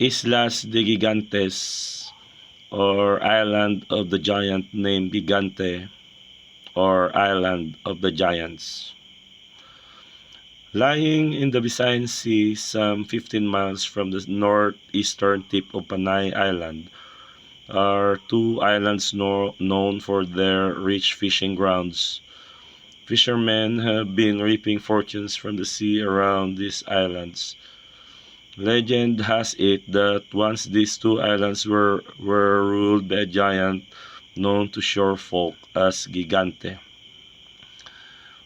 Islas de Gigantes, or Island of the Giant named Gigante, or Island of the Giants. Lying in the Visayan Sea, some 15 miles from the northeastern tip of Panay Island, are two islands known for their rich fishing grounds. Fishermen have been reaping fortunes from the sea around these islands. Legend has it that once these two islands were ruled by a giant known to shore folk as Gigante.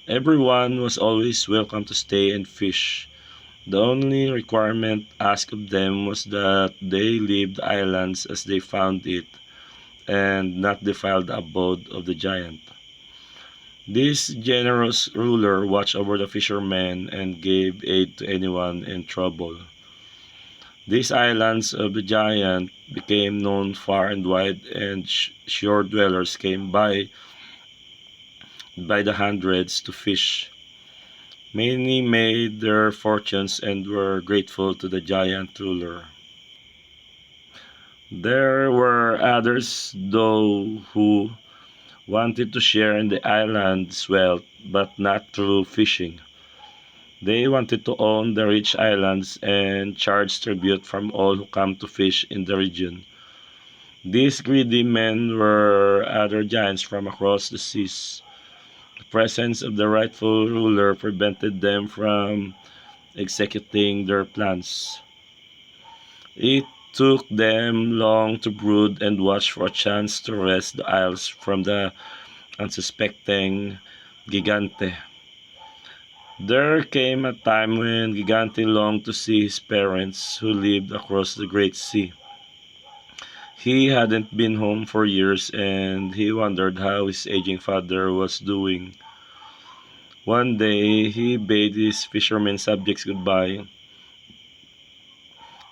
Everyone was always welcome to stay and fish. The only requirement asked of them was that they leave the islands as they found it and not defile the abode of the giant. This generous ruler watched over the fishermen and gave aid to anyone in trouble. These islands of the giant became known far and wide, and shore dwellers came by the hundreds to fish. Many made their fortunes and were grateful to the giant ruler. There were others, though, who wanted to share in the island's wealth, but not through fishing. They wanted to own the rich islands and charge tribute from all who come to fish in the region. These greedy men were other giants from across the seas. The presence of the rightful ruler prevented them from executing their plans. It took them long to brood and watch for a chance to wrest the isles from the unsuspecting Gigante. There came a time when Gigante longed to see his parents, who lived across the great sea. He hadn't been home for years, and he wondered how his aging father was doing. One day, he bade his fishermen subjects goodbye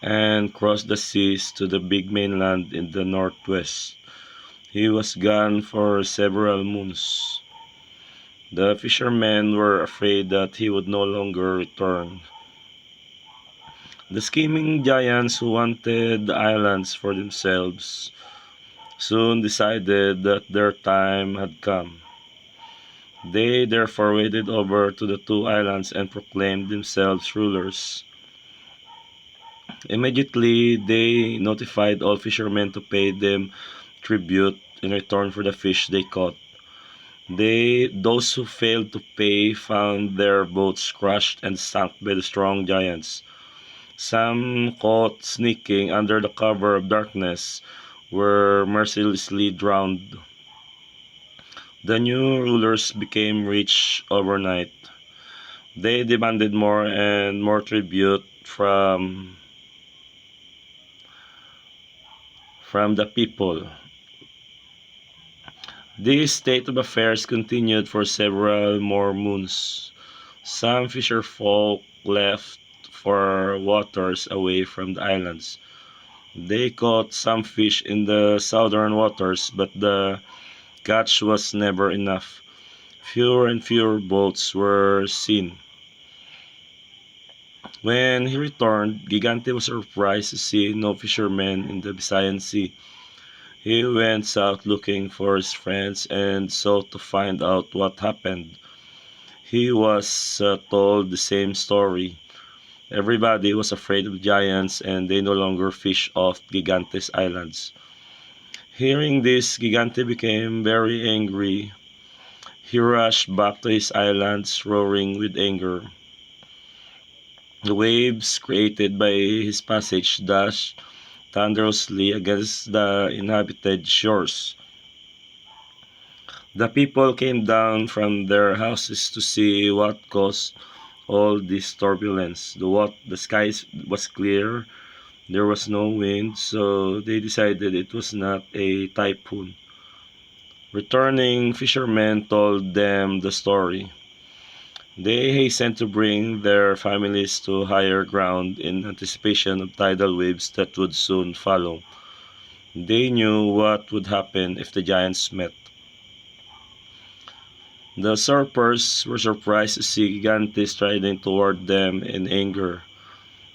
and crossed the seas to the big mainland in the northwest. He was gone for several moons. The fishermen were afraid that he would no longer return. The scheming giants who wanted the islands for themselves soon decided that their time had come. They therefore waded over to the two islands and proclaimed themselves rulers. Immediately, they notified all fishermen to pay them tribute in return for the fish they caught. Those who failed to pay found their boats crushed and sunk by the strong giants. Some, caught sneaking under the cover of darkness, were mercilessly drowned. The new rulers became rich overnight. They demanded more and more tribute from the people. This state of affairs continued for several more moons. Some fisher folk left for waters away from the islands. They caught some fish in the southern waters, but the catch was never enough. Fewer and fewer boats were seen. When he returned, Gigante was surprised to see no fishermen in the Visayan Sea. He went south looking for his friends and sought to find out what happened. He was told the same story. Everybody was afraid of giants and they no longer fished off Gigantes Islands. Hearing this, Gigante became very angry. He rushed back to his islands, roaring with anger. The waves created by his passage dashed thunderously against the inhabited shores. The people came down from their houses to see what caused all this turbulence. The sky was clear, there was no wind, so they decided it was not a typhoon. Returning fishermen told them the story. They hastened to bring their families to higher ground in anticipation of tidal waves that would soon follow. They knew what would happen if the giants met. The usurpers were surprised to see Gigantes striding toward them in anger.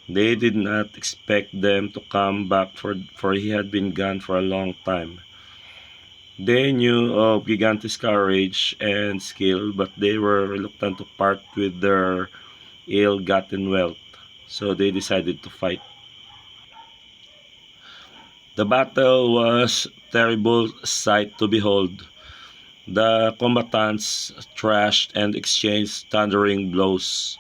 They did not expect them to come back, for he had been gone for a long time. They knew of Gigantes' courage and skill, but they were reluctant to part with their ill-gotten wealth, so they decided to fight. The battle was a terrible sight to behold. The combatants thrashed and exchanged thundering blows.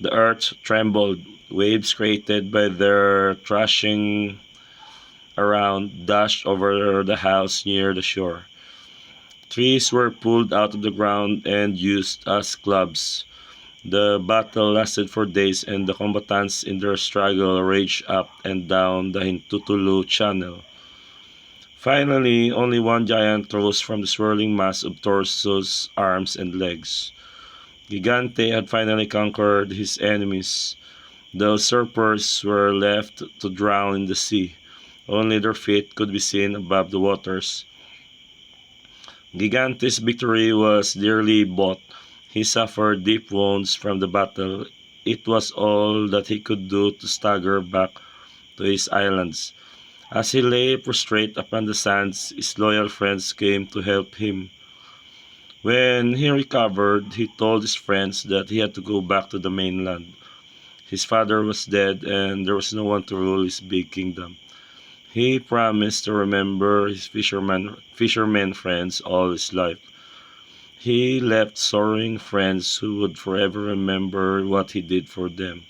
The earth trembled. Waves created by their thrashing around dashed over the house near the shore. Trees were pulled out of the ground and used as clubs. The battle lasted for days, and the combatants in their struggle raged up and down the Hintutulu Channel. Finally, only one giant rose from the swirling mass of torsos, arms, and legs. Gigante had finally conquered his enemies. The usurpers were left to drown in the sea. Only their feet could be seen above the waters. Gigante's victory was dearly bought. He suffered deep wounds from the battle. It was all that he could do to stagger back to his islands. As he lay prostrate upon the sands, his loyal friends came to help him. When he recovered, he told his friends that he had to go back to the mainland. His father was dead and there was no one to rule his big kingdom. He promised to remember his fishermen friends all his life. He left sorrowing friends who would forever remember what he did for them.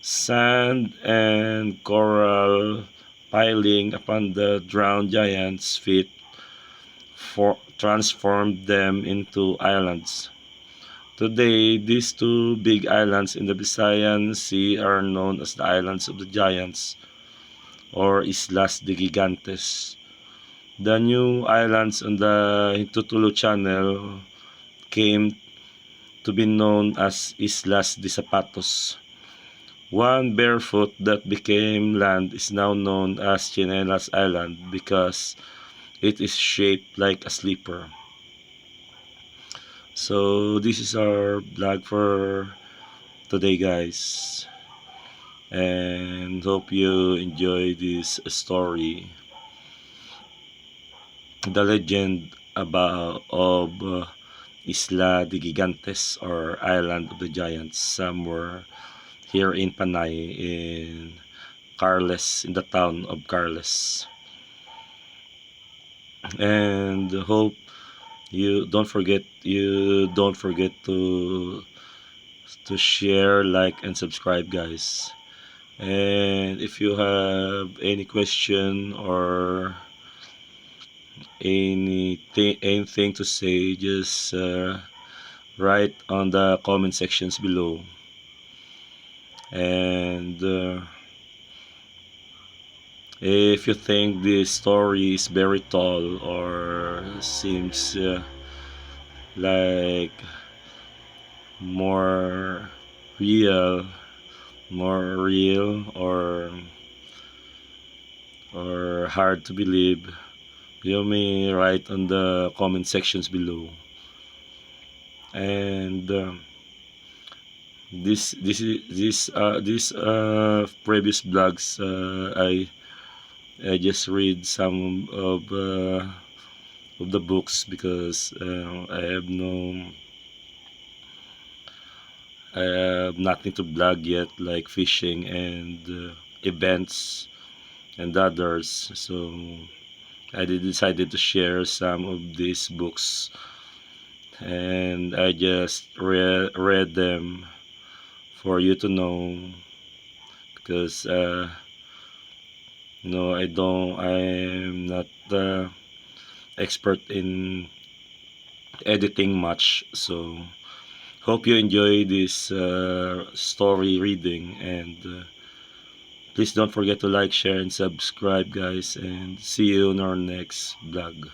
Sand and coral piling upon the drowned giant's feet transformed them into islands. Today, these two big islands in the Visayan Sea are known as the Islands of the Giants, or Islas de Gigantes. The new islands on the Hintutulu Channel came to be known as Islas de Zapatos. One barefoot that became land is now known as Chinelas Island because it is shaped like a slipper. So this is our vlog for today, guys, and hope you enjoy this story, the legend about of Isla de Gigantes, or Island of the Giants, somewhere here in Panay, in Carles, in the town of Carles. And hope you don't forget to share, like, and subscribe, guys. And if you have any question or anything to say, just write on the comment sections below. And if you think this story is very tall or seems like more real or hard to believe, you may write on the comment sections below. And this previous blogs, I just read some of the books because I have nothing to blog yet, like fishing and events and others. So I decided to share some of these books, and I just read them for you to know, because no, I'm not expert in editing much. So hope you enjoy this story reading, and please don't forget to like, share, and subscribe, guys, and see you in our next vlog.